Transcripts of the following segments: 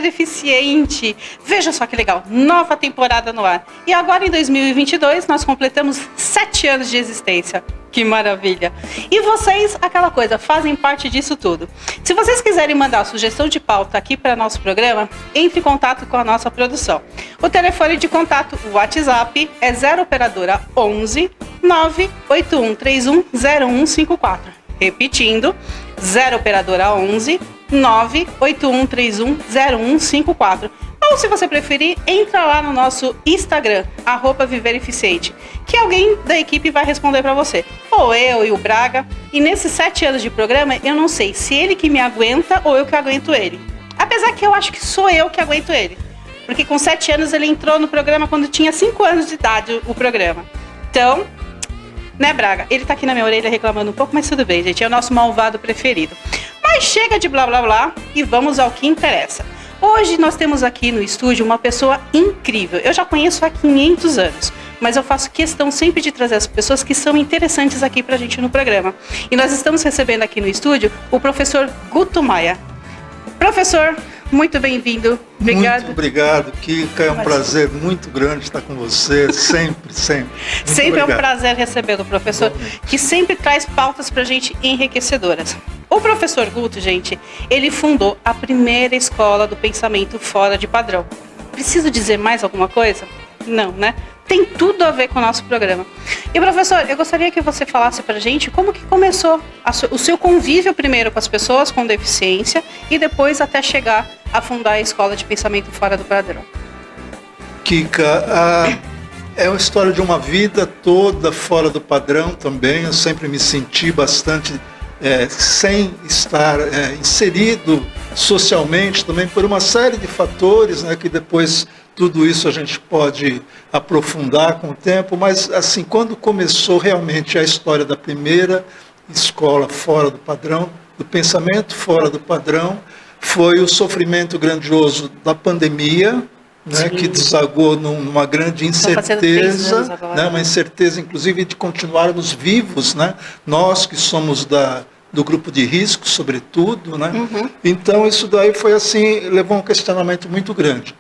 Viver Eficiente. Veja só que legal, nova temporada no ar. E agora em 2022 nós completamos 7 anos de existência. Que maravilha! E vocês, aquela coisa, fazem parte disso tudo. Se vocês quiserem mandar sugestão de pauta aqui para nosso programa, entre em contato com a nossa produção. O telefone de contato, o WhatsApp, é 0 operadora 11 98131 0154. Repetindo, 0 operadora 11 98131 0154. Ou se você preferir, entra lá no nosso Instagram, @Viver Eficiente, que alguém da equipe vai responder para você. Ou eu e o Braga. E nesses 7 anos de programa, eu não sei se ele que me aguenta ou eu que aguento ele. Apesar que eu acho que sou eu que aguento ele. Porque com 7 anos ele entrou no programa quando tinha 5 anos de idade, o programa. Então, né, Braga? Ele tá aqui na minha orelha reclamando um pouco, mas tudo bem, gente. É o nosso malvado preferido. Mas chega de blá blá blá e vamos ao que interessa. Hoje nós temos aqui no estúdio uma pessoa incrível. Eu já conheço há 500 anos, mas eu faço questão sempre de trazer as pessoas que são interessantes aqui pra gente no programa. E nós estamos recebendo aqui no estúdio o professor Guto Maia. Professor, muito bem-vindo. Obrigado. Muito obrigado, Kika. É um prazer muito grande estar com você, sempre, sempre. Sempre é um prazer recebê-lo, professor, que sempre traz pautas pra gente enriquecedoras. O professor Guto, gente, ele fundou a primeira escola do pensamento fora de padrão. Preciso dizer mais alguma coisa? Não, né? Tem tudo a ver com o nosso programa. E, professor, eu gostaria que você falasse pra gente como que começou o seu convívio primeiro com as pessoas com deficiência e depois até chegar a fundar a escola de pensamento fora do padrão. Kika, é uma história de uma vida toda fora do padrão também. Eu sempre me senti bastante sem estar inserido socialmente também por uma série de fatores, né, que depois tudo isso a gente pode aprofundar com o tempo, mas assim, quando começou realmente a história da primeira escola fora do padrão, do pensamento fora do padrão, foi o sofrimento grandioso da pandemia, né, que desagou numa grande incerteza, né, uma incerteza inclusive de continuarmos vivos, né, nós que somos do grupo de risco, sobretudo, né? Então isso daí foi assim, levou um questionamento muito grande.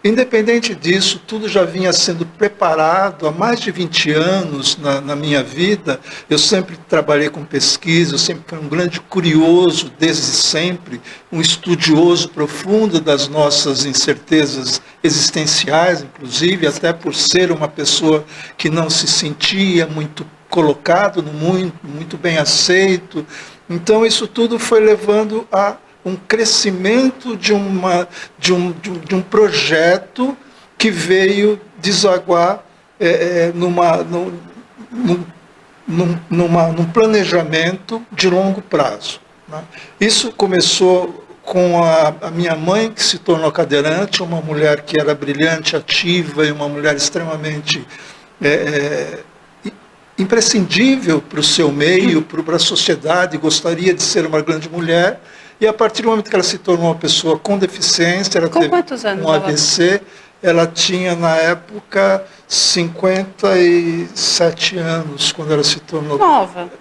Independente disso, tudo já vinha sendo preparado há mais de 20 anos na minha vida. Eu sempre trabalhei com pesquisa, eu sempre fui um grande curioso, desde sempre, um estudioso profundo das nossas incertezas existenciais, inclusive, até por ser uma pessoa que não se sentia muito colocado no mundo, muito bem aceito. Então isso tudo foi levando a um crescimento de um projeto que veio desaguar num planejamento de longo prazo, né? Isso começou com a minha mãe, que se tornou cadeirante, uma mulher que era brilhante, ativa e uma mulher extremamente imprescindível para o seu meio, para a sociedade, gostaria de ser uma grande mulher, e a partir do momento que ela se tornou uma pessoa com deficiência, ela teve um AVC, ela tinha na época 57 anos, quando ela se tornou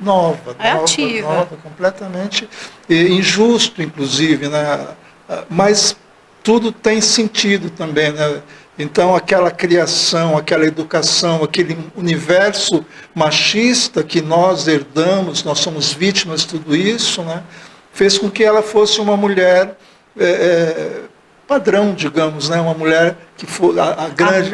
nova, ativa, completamente injusto, inclusive, né? Mas tudo tem sentido também, né? Então, aquela criação, aquela educação, aquele universo machista que nós herdamos, nós somos vítimas de tudo isso, né, fez com que ela fosse uma mulher padrão, digamos, né, uma mulher que foi a grande...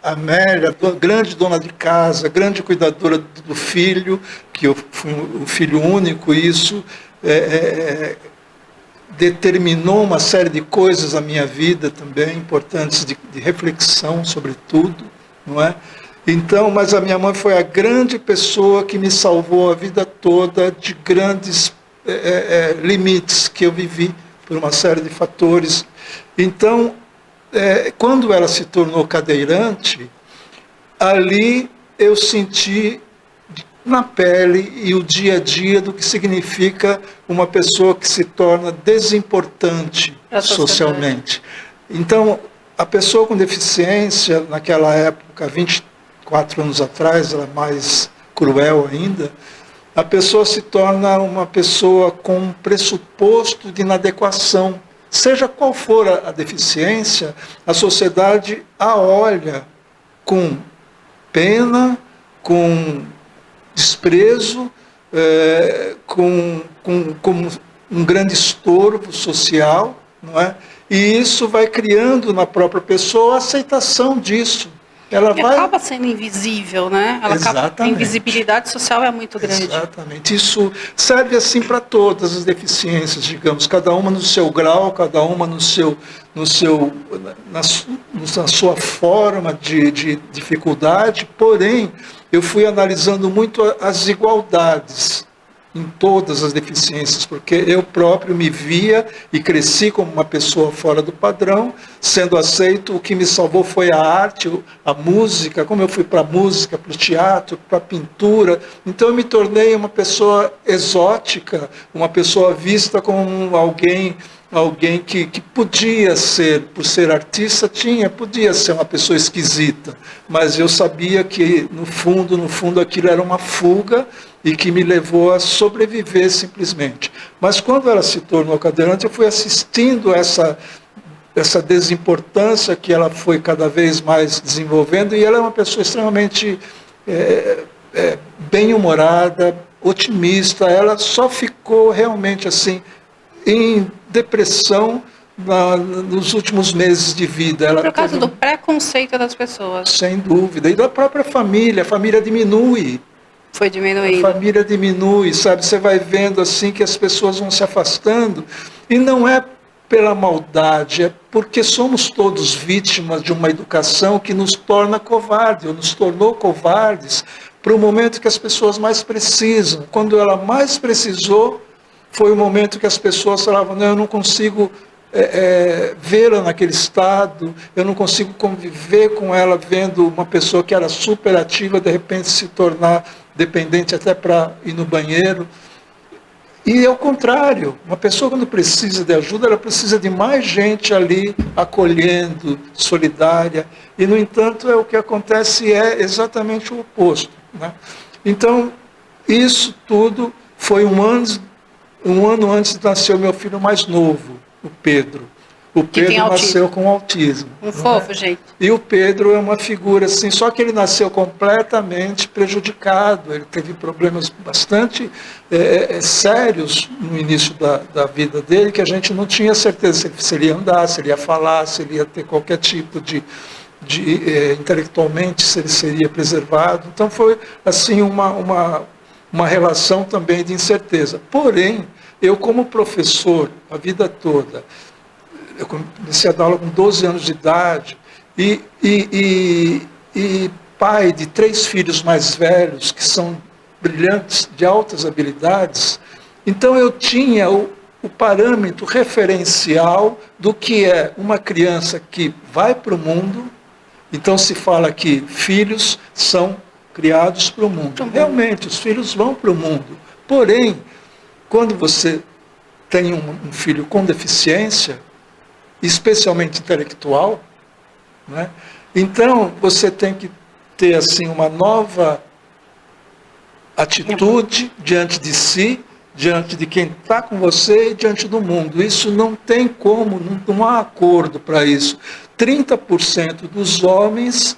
Amélia, grande dona de casa, grande cuidadora do filho, que eu fui o filho único, e isso... determinou uma série de coisas na minha vida também, importantes de reflexão sobre tudo, não é? Então, mas a minha mãe foi a grande pessoa que me salvou a vida toda de grandes limites que eu vivi por uma série de fatores. Então, quando ela se tornou cadeirante, ali eu senti na pele e o dia a dia do que significa uma pessoa que se torna desimportante socialmente. Então, a pessoa com deficiência, naquela época, 24 anos atrás, ela é mais cruel ainda, a pessoa se torna uma pessoa com um pressuposto de inadequação seja qual for a deficiência, a sociedade a olha com pena, com desprezo, com um grande estorvo social, não é? E isso vai criando na própria pessoa a aceitação disso. Ela vai... acaba sendo invisível, né? A invisibilidade social é muito grande. Exatamente. Isso serve assim para todas as deficiências, digamos, cada uma no seu grau, cada uma na sua forma de dificuldade. Porém, eu fui analisando muito as igualdades em todas as deficiências, porque eu próprio me via e cresci como uma pessoa fora do padrão, sendo aceito. O que me salvou foi a arte, a música, como eu fui para a música, para o teatro, para a pintura. Então eu me tornei uma pessoa exótica, uma pessoa vista como alguém que podia ser, por ser artista, podia ser uma pessoa esquisita, mas eu sabia que no fundo aquilo era uma fuga e que me levou a sobreviver simplesmente. Mas quando ela se tornou cadeirante, eu fui assistindo essa desimportância que ela foi cada vez mais desenvolvendo, e ela é uma pessoa extremamente bem-humorada, otimista. Ela só ficou realmente assim em depressão nos últimos meses de vida. Ela por causa do preconceito das pessoas. Sem dúvida. E da própria família. A família diminui. Foi diminuindo. A família diminui, sabe? Você vai vendo assim que as pessoas vão se afastando. E não é pela maldade, é porque somos todos vítimas de uma educação que nos torna covardes, ou nos tornou covardes para o momento que as pessoas mais precisam. Quando ela mais precisou, foi o momento que as pessoas falavam: não, eu não consigo vê-la naquele estado, eu não consigo conviver com ela, vendo uma pessoa que era super ativa, de repente se tornar dependente até para ir no banheiro. E é o contrário, uma pessoa quando precisa de ajuda, ela precisa de mais gente ali acolhendo, solidária, e no entanto o que acontece é exatamente o oposto, né? Então, isso tudo foi um ano antes de nascer o meu filho mais novo, o Pedro. O Pedro nasceu com autismo. Fofo, gente. E o Pedro é uma figura assim, só que ele nasceu completamente prejudicado. Ele teve problemas bastante sérios no início da vida dele, que a gente não tinha certeza se ele ia andar, se ele ia falar, se ele ia ter qualquer tipo de intelectualmente, se ele seria preservado. Então foi assim uma relação também de incerteza. Porém, eu como professor, a vida toda, eu comecei a dar aula com 12 anos de idade e pai de 3 filhos mais velhos, que são brilhantes, de altas habilidades. Então eu tinha o parâmetro referencial do que é uma criança que vai para o mundo. Então se fala que filhos são criados para o mundo. Realmente, os filhos vão para o mundo. Porém, quando você tem um filho com deficiência, especialmente intelectual, né? Então você tem que ter assim uma nova atitude diante de si, diante de quem está com você e diante do mundo. Isso não tem como, não há acordo para isso. 30% dos homens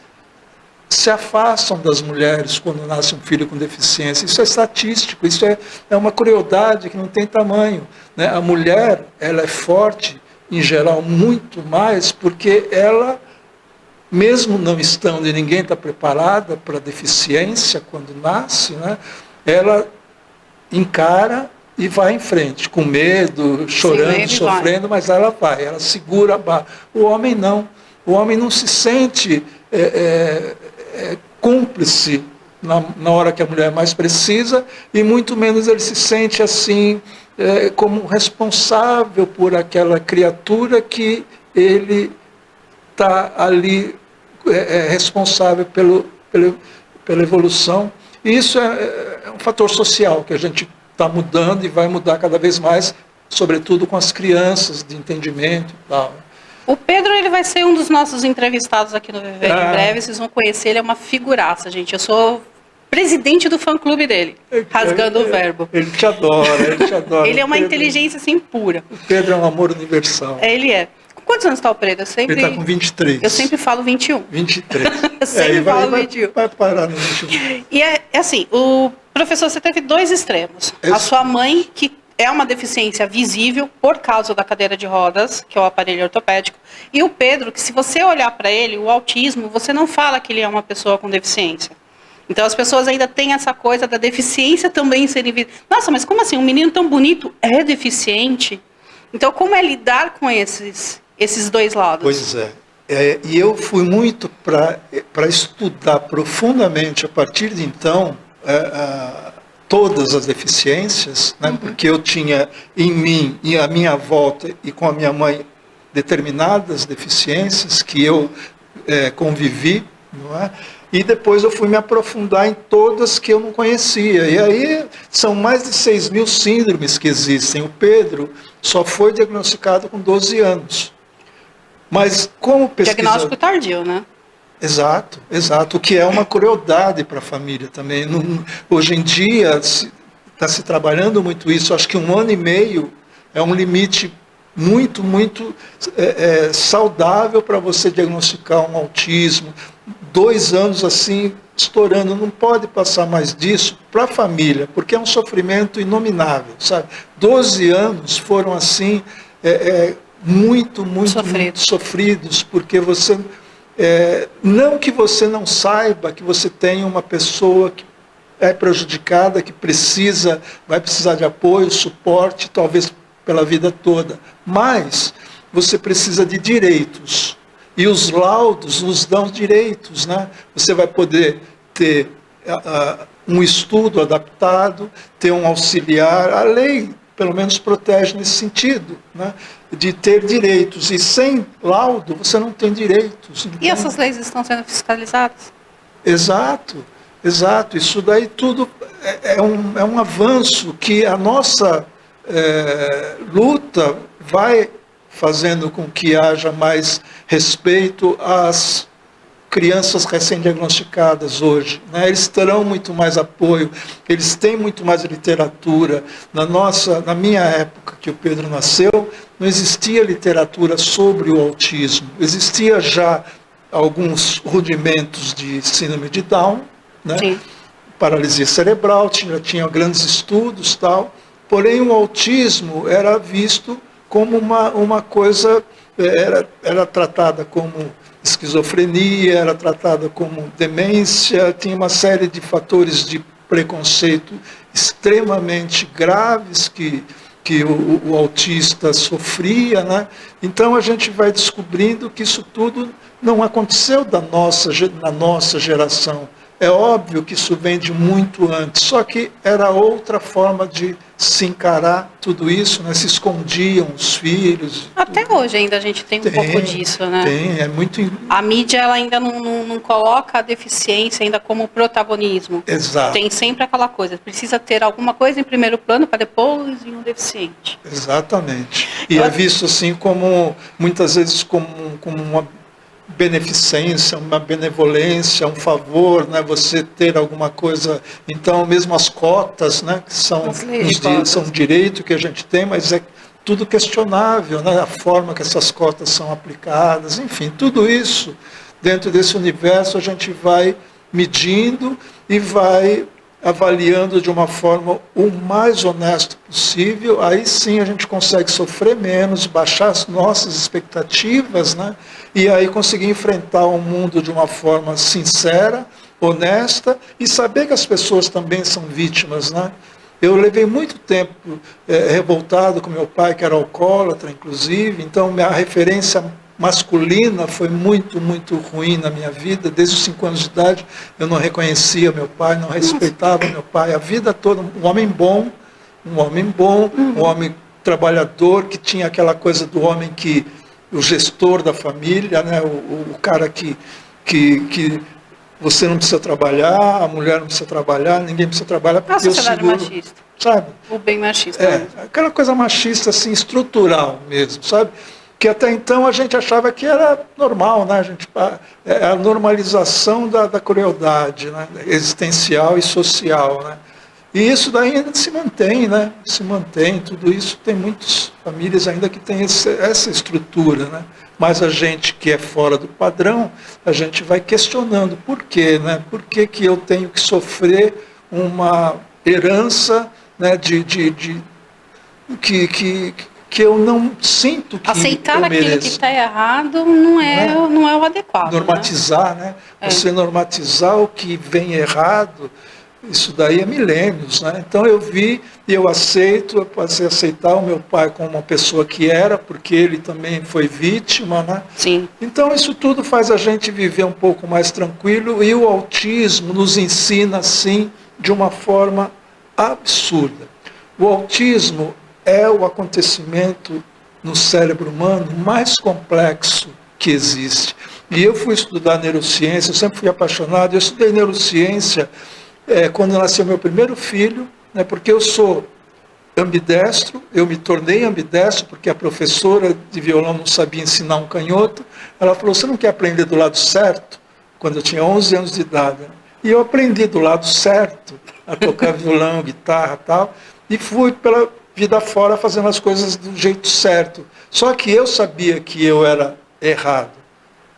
se afastam das mulheres quando nasce um filho com deficiência. Isso é estatístico, isso é uma crueldade que não tem tamanho, né? A mulher, ela é forte, em geral, muito mais, porque ela, mesmo não estando e ninguém está preparada para a deficiência quando nasce, né, ela encara e vai em frente, com medo, chorando, sofrendo, mas ela vai, ela segura a barra. O homem não. O homem não se sente cúmplice na hora que a mulher mais precisa, e muito menos ele se sente assim, como responsável por aquela criatura que ele está ali responsável pela evolução. E isso é um fator social que a gente está mudando e vai mudar cada vez mais, sobretudo com as crianças, de entendimento e tal. O Pedro, ele vai ser um dos nossos entrevistados aqui no Viver em breve, vocês vão conhecer, ele é uma figuraça, gente. Eu sou presidente do fã-clube dele, rasgando o verbo. Ele te adora, ele te adora. Ele é uma inteligência, assim, pura. O Pedro é um amor universal. Ele é. Com quantos anos está o Pedro? Ele está com 23. Eu sempre falo 21. 23. Eu sempre falo 21. Vai parar no 21. E é assim, o professor, você teve dois extremos. A sua mãe, que é uma deficiência visível por causa da cadeira de rodas, que é o aparelho ortopédico, e o Pedro, que se você olhar para ele, o autismo, você não fala que ele é uma pessoa com deficiência. Então as pessoas ainda têm essa coisa da deficiência também ser invisível. Nossa, mas como assim? Um menino tão bonito é deficiente? Então como é lidar com esses dois lados? Pois é. E eu fui muito para estudar profundamente, a partir de então, todas as deficiências, né? Porque eu tinha em mim e à minha volta e com a minha mãe determinadas deficiências que eu convivi, não é? E depois eu fui me aprofundar em todas que eu não conhecia. E aí são mais de 6.000 síndromes que existem. O Pedro só foi diagnosticado com 12 anos. Mas como pesquisador... Diagnóstico tardio, né? Exato, exato. O que é uma crueldade para a família também. Hoje em dia está se trabalhando muito isso. Acho que 1 ano e meio é um limite muito, muito saudável para você diagnosticar um autismo. 2 anos assim, estourando, não pode passar mais disso para a família, porque é um sofrimento inominável, sabe? 12 anos foram assim, muito sofridos, porque você... não que você não saiba que você tem uma pessoa que é prejudicada, que vai precisar de apoio, suporte, talvez pela vida toda, mas você precisa de direitos. E os laudos nos dão direitos, né? Você vai poder ter um estudo adaptado, ter um auxiliar. A lei, pelo menos, protege nesse sentido, né? De ter direitos. E sem laudo, você não tem direitos. Então... E essas leis estão sendo fiscalizadas? Exato, exato. Isso daí tudo é um avanço que a nossa luta vai fazendo com que haja mais respeito às crianças recém-diagnosticadas hoje, né? Eles terão muito mais apoio, eles têm muito mais literatura. Na minha época, que o Pedro nasceu, não existia literatura sobre o autismo. Existia já alguns rudimentos de síndrome de Down, né? Sim. Paralisia cerebral, já tinha grandes estudos, tal. Porém, o autismo era visto como uma coisa, era tratada como esquizofrenia, era tratada como demência, tinha uma série de fatores de preconceito extremamente graves que o autista sofria, né? Então a gente vai descobrindo que isso tudo não aconteceu na nossa geração. É óbvio que isso vem de muito antes, só que era outra forma de se encarar tudo isso, né? Se escondiam os filhos. Até tudo. Hoje ainda a gente tem um pouco disso, né? Tem, é muito... A mídia ela ainda não coloca a deficiência ainda como protagonismo. Exato. Tem sempre aquela coisa, precisa ter alguma coisa em primeiro plano para depois vir um deficiente. Exatamente. E é visto assim como, muitas vezes, como uma beneficência, uma benevolência, um favor, né? Você ter alguma coisa. Então, mesmo as cotas, né? Que são um direito que a gente tem, mas é tudo questionável, né? A forma que essas cotas são aplicadas, enfim, tudo isso, dentro desse universo, a gente vai medindo e vai avaliando de uma forma o mais honesta possível. Aí sim a gente consegue sofrer menos, baixar as nossas expectativas, né? E aí conseguir enfrentar o mundo de uma forma sincera, honesta, e saber que as pessoas também são vítimas, né? Eu levei muito tempo revoltado com meu pai, que era alcoólatra, inclusive, então minha referência masculina foi muito, muito ruim na minha vida. Desde os 5 anos de idade eu não reconhecia meu pai, não respeitava meu pai, a vida toda. Um homem bom, um homem trabalhador, que tinha aquela coisa do homem o gestor da família, né? O cara que você não precisa trabalhar, a mulher não precisa trabalhar, ninguém precisa trabalhar, porque eu seguro, machista. Sabe? O bem machista. Aquela coisa machista, assim, estrutural mesmo, sabe? que até então a gente achava que era normal, né? A normalização da crueldade, né? Existencial e social, né? E isso daí ainda se mantém, né? Se mantém, tudo isso. Tem muitas famílias ainda que têm essa estrutura, né? Mas a gente que é fora do padrão, a gente vai questionando por quê, né? Por que eu tenho que sofrer uma herança, né, que eu não sinto que aceitar eu aquilo mereço. que está errado não é o adequado. Normatizar, né? Você normatizar o que vem errado, isso daí é milênios, né? Então eu aceito, eu passei a aceitar o meu pai como uma pessoa que era, porque ele também foi vítima, né? Sim. Então isso tudo faz a gente viver um pouco mais tranquilo, e o autismo nos ensina assim de uma forma absurda. O autismo é o acontecimento no cérebro humano mais complexo que existe. E eu fui estudar neurociência, eu sempre fui apaixonado, eu estudei neurociência quando nasceu meu primeiro filho, né, porque eu sou ambidestro, eu me tornei ambidestro porque a professora de violão não sabia ensinar um canhoto. Ela falou, você não quer aprender do lado certo? Quando eu tinha 11 anos de idade. E eu aprendi do lado certo a tocar violão, guitarra e tal, e fui pela vida fora fazendo as coisas do jeito certo. Só que eu sabia que eu era errado,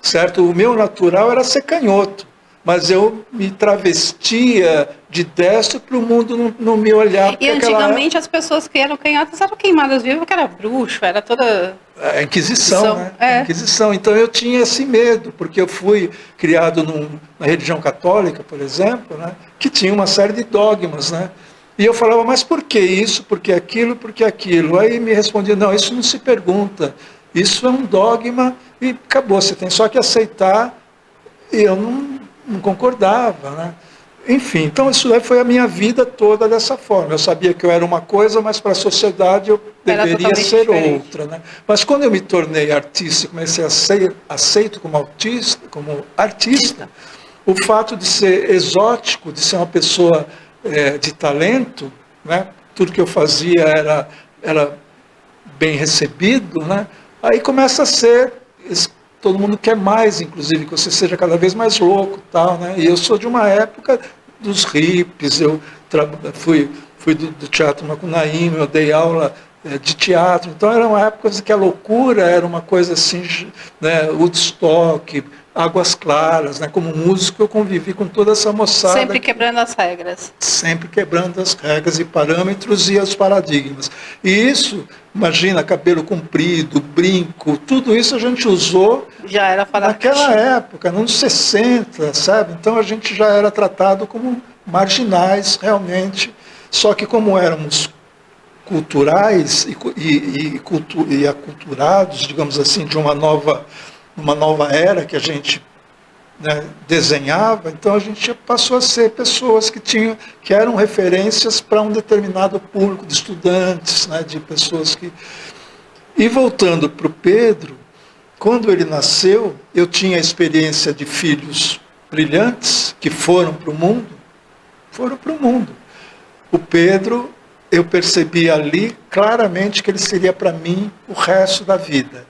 certo? O meu natural era ser canhoto, mas eu me travestia de destro para o mundo não me olhar. E antigamente as pessoas que eram canhotas eram queimadas vivas, porque era bruxo, era toda... A Inquisição, né? A Inquisição. Então eu tinha esse medo, porque eu fui criado na religião católica, por exemplo, né? Que tinha uma série de dogmas, né? E eu falava, mas por que isso, por que aquilo, por que aquilo? Aí me respondia, não, isso não se pergunta, isso é um dogma e acabou, você tem só que aceitar. E eu não concordava, né? Enfim, então isso aí foi a minha vida toda dessa forma. Eu sabia que eu era uma coisa, mas para a sociedade eu deveria ser diferente. Outra, né? Mas quando eu me tornei artista e comecei a ser aceito como artista, o fato de ser exótico, de ser uma pessoa de talento, né? Tudo que eu fazia era bem recebido, né? Aí começa a ser... Todo mundo quer mais, inclusive, que você seja cada vez mais louco, tal, né? E eu sou de uma época dos hippies, eu fui do Teatro Macunaíma, eu dei aula de teatro, então era uma época que a loucura era uma coisa assim, né? Woodstock, Águas Claras, né? Como músico eu convivi com toda essa moçada. Sempre quebrando as regras. Sempre quebrando as regras e parâmetros e os paradigmas. E isso, imagina, cabelo comprido, brinco, tudo isso a gente usou já era naquela época, nos 60, sabe? Então a gente já era tratado como marginais, realmente. Só que como éramos culturais e aculturados, digamos assim, de uma nova era que a gente, né, desenhava, então a gente passou a ser pessoas que eram referências para um determinado público de estudantes, né, de pessoas que... E voltando para o Pedro, quando ele nasceu, eu tinha a experiência de filhos brilhantes que foram para o mundo. O Pedro, eu percebi ali claramente que ele seria para mim o resto da vida.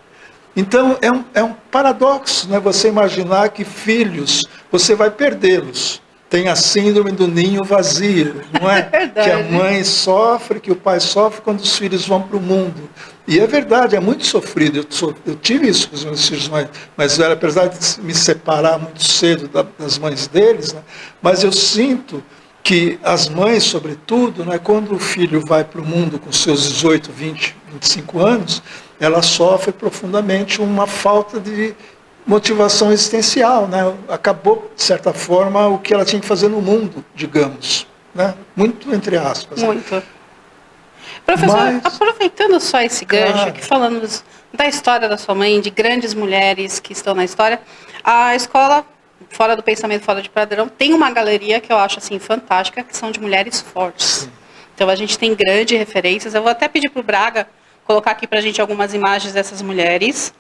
Então é um paradoxo, né? Você imaginar que filhos, você vai perdê-los. Tem a síndrome do ninho vazio, não é? Que a mãe sofre, que o pai sofre quando os filhos vão para o mundo. E é verdade, é muito sofrido. Eu tive isso com os meus filhos, mas eu, apesar de me separar muito cedo das mães deles, né? Mas eu sinto que as mães, sobretudo, né, quando o filho vai para o mundo com seus 18, 20, 25 anos, ela sofre profundamente uma falta de motivação existencial, né? Acabou, de certa forma, o que ela tinha que fazer no mundo, digamos, né? Muito entre aspas. Muito. Professor, aproveitando só esse gancho, aqui falando da história da sua mãe, de grandes mulheres que estão na história, a escola Fora do Pensamento, Fora de Padrão tem uma galeria que eu acho assim fantástica, que são de mulheres fortes. Sim. Então a gente tem grandes referências. Eu vou até pedir para o Braga colocar aqui para a gente algumas imagens dessas mulheres.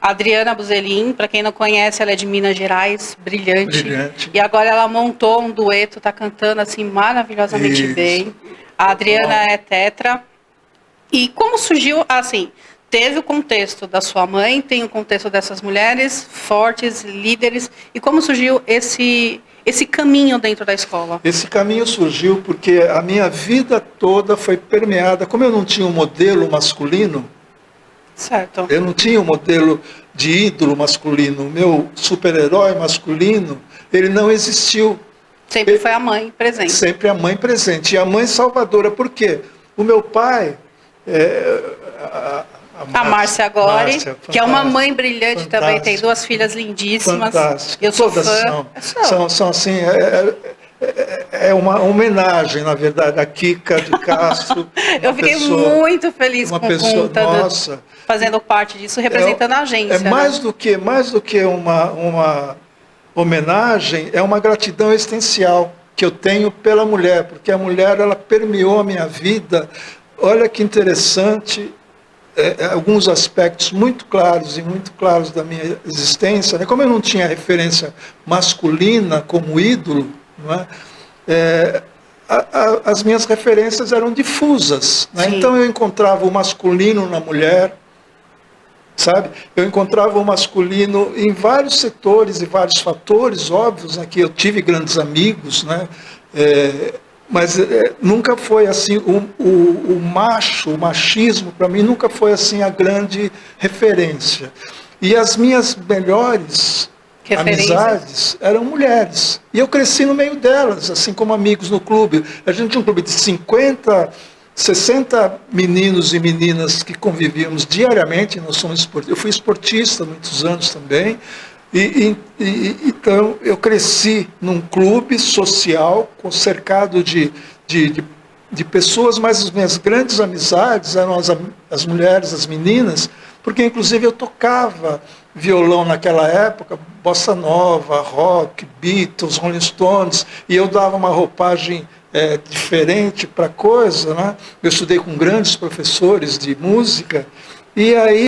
A Adriana Buzelin, para quem não conhece, ela é de Minas Gerais, brilhante. E agora ela montou um dueto, está cantando assim maravilhosamente bem. A Adriana é tetra. E como surgiu, assim, teve o contexto da sua mãe, tem o contexto dessas mulheres fortes, líderes, e como surgiu esse caminho dentro da escola? Esse caminho surgiu porque a minha vida toda foi permeada, como eu não tinha um modelo masculino, Certo. eu não tinha um modelo de ídolo masculino, o meu super-herói masculino, ele não existiu. Sempre foi a mãe presente. Sempre a mãe presente. E a mãe salvadora, por quê? O meu pai... A Márcia Agori, que é uma mãe brilhante fantástica, também, tem 2 filhas lindíssimas. Fantástica. Eu sou Todas fã. são assim, uma homenagem, na verdade, a Kika de Castro. Eu fiquei muito feliz com nossa, fazendo parte disso, representando a agência. Mais do que uma homenagem, é uma gratidão existencial que eu tenho pela mulher, porque a mulher, ela permeou a minha vida. Olha que interessante, alguns aspectos muito claros da minha existência, né? Como eu não tinha referência masculina como ídolo, não é? As minhas referências eram difusas, né? Então eu encontrava o masculino na mulher, sabe? Eu encontrava o masculino em vários setores e vários fatores óbvios, né? Que eu tive grandes amigos, né? Mas nunca foi assim, o machismo para mim nunca foi assim a grande referência. E as minhas melhores amizades eram mulheres. E eu cresci no meio delas, assim como amigos no clube. A gente tinha um clube de 50, 60 meninos e meninas que convivíamos diariamente. Eu fui esportista há muitos anos também. Então, eu cresci num clube social, cercado de pessoas, mas as minhas grandes amizades eram as mulheres, as meninas, porque, inclusive, eu tocava violão naquela época, bossa nova, rock, Beatles, Rolling Stones, e eu dava uma roupagem diferente para a coisa, né? Eu estudei com grandes professores de música, e aí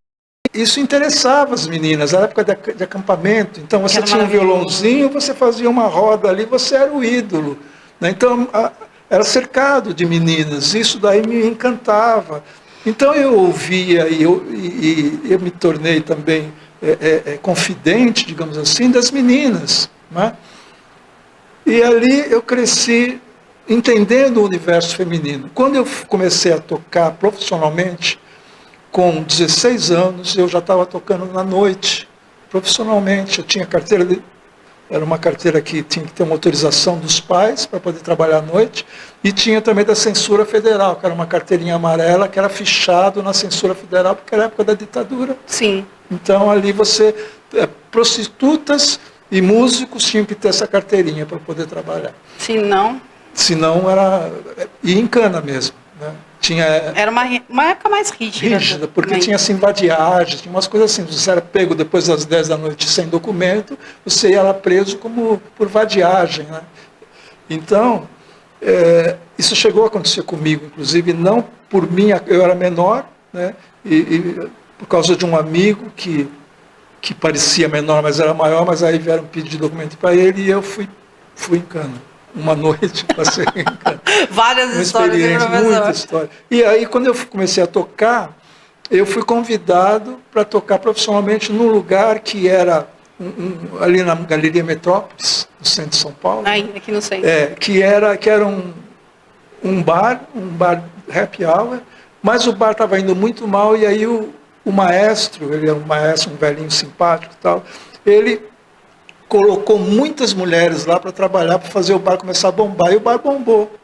isso interessava as meninas, era época de acampamento, então você tinha um violãozinho, você fazia uma roda ali, você era o ídolo, né? Então era cercado de meninas, isso daí me encantava. Então eu ouvia e eu me tornei também confidente, digamos assim, das meninas, né? E ali eu cresci entendendo o universo feminino. Quando eu comecei a tocar profissionalmente, com 16 anos, eu já estava tocando na noite, profissionalmente. Eu tinha carteira, era uma carteira que tinha que ter uma autorização dos pais para poder trabalhar à noite, e tinha também da censura federal, que era uma carteirinha amarela, que era fichado na censura federal, porque era a época da ditadura. Sim. Então ali prostitutas e músicos tinham que ter essa carteirinha para poder trabalhar. Senão era... E em cana mesmo, né? Era uma época mais rígida. Porque também. tinha assim vadiagem, tinha umas coisas assim. Você era pego depois das 10 da noite sem documento, você ia lá preso por vadiagem, né? Então, isso chegou a acontecer comigo, inclusive, não por mim, eu era menor, né? E por causa de um amigo que parecia menor, mas era maior, mas aí vieram pedir de documento para ele e eu fui em cana. Uma noite, passei em cana. Várias histórias, muita história. E aí, quando eu comecei a tocar, eu fui convidado para tocar profissionalmente num lugar que era ali na Galeria Metrópolis, no centro de São Paulo. Aí, aqui no centro. Que era um bar happy hour, mas o bar estava indo muito mal, e aí o maestro, ele é um maestro, um velhinho simpático e tal, ele colocou muitas mulheres lá para trabalhar, para fazer o bar começar a bombar, e o bar bombou.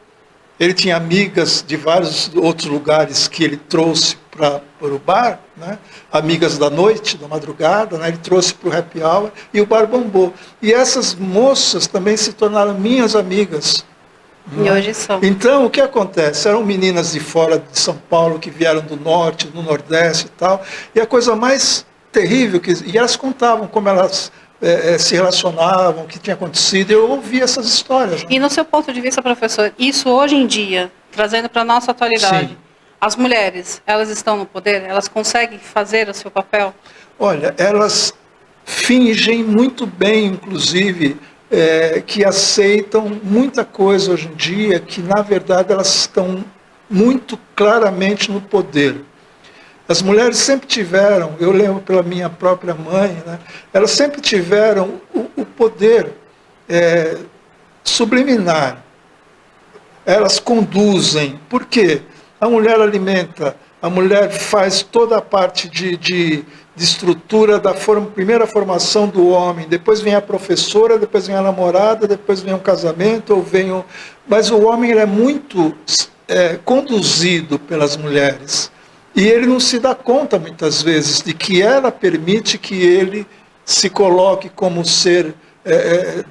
Ele tinha amigas de vários outros lugares que ele trouxe para o bar, né? Amigas da noite, da madrugada, né? Ele trouxe para o happy hour, e o bar bombou. E essas moças também se tornaram minhas amigas. E hoje são. Então, o que acontece? Eram meninas de fora de São Paulo, que vieram do norte, do nordeste e tal, e a coisa mais terrível, e elas contavam como elas se relacionavam, o que tinha acontecido, eu ouvi essas histórias. Né? E no seu ponto de vista, professor, isso hoje em dia, trazendo para a nossa atualidade, sim, as mulheres, elas estão no poder? Elas conseguem fazer o seu papel? Olha, elas fingem muito bem, inclusive, que aceitam muita coisa hoje em dia, que na verdade elas estão muito claramente no poder. As mulheres sempre tiveram, eu lembro pela minha própria mãe, né, elas sempre tiveram o poder subliminar. Elas conduzem. Por quê? A mulher alimenta, a mulher faz toda a parte de estrutura da primeira formação do homem, depois vem a professora, depois vem a namorada, depois vem um casamento, mas o homem ele é muito conduzido pelas mulheres. E ele não se dá conta, muitas vezes, de que ela permite que ele se coloque como ser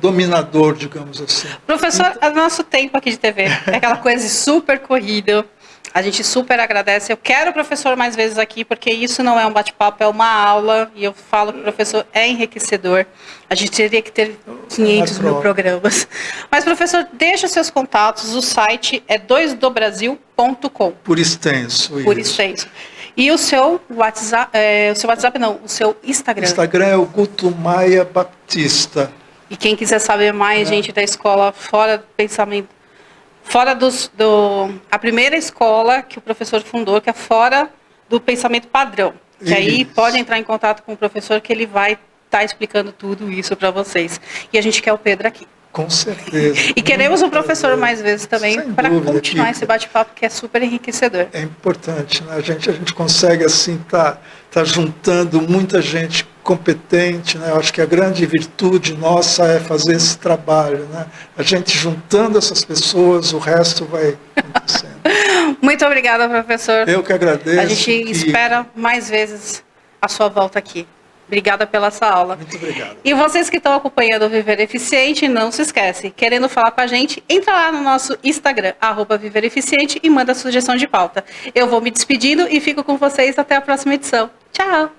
dominador, digamos assim. Professor, então, nosso tempo aqui de TV é aquela coisa super corrida. A gente super agradece. Eu quero o professor mais vezes aqui, porque isso não é um bate-papo, é uma aula. E eu falo que o professor é enriquecedor. A gente teria que ter 500 mil programas. Mas, professor, deixa os seus contatos. O site é 2dobrasil.com. Por extenso. Por extenso. E o seu WhatsApp, o seu Instagram? O Instagram é o Guto Maia Baptista. E quem quiser saber mais, gente da escola Fora do Pensamento, a primeira escola que o professor fundou, que é Fora do Pensamento Padrão. Que aí pode entrar em contato com o professor, que ele vai estar explicando tudo isso para vocês. E a gente quer o Pedro aqui. Com certeza. E queremos o professor mais vezes também, para continuar esse bate-papo que é super enriquecedor. É importante, né? A gente consegue assim tá juntando muita gente competente, né? Eu acho que a grande virtude nossa é fazer esse trabalho, né? A gente juntando essas pessoas, o resto vai acontecendo. Muito obrigada, professor. Eu que agradeço. A gente espera mais vezes a sua volta aqui. Obrigada pela essa aula. Muito obrigado. E vocês que estão acompanhando o Viver Eficiente, não se esquece, querendo falar com a gente, entra lá no nosso Instagram, @ViverEficiente, e manda sugestão de pauta. Eu vou me despedindo e fico com vocês até a próxima edição. Tchau!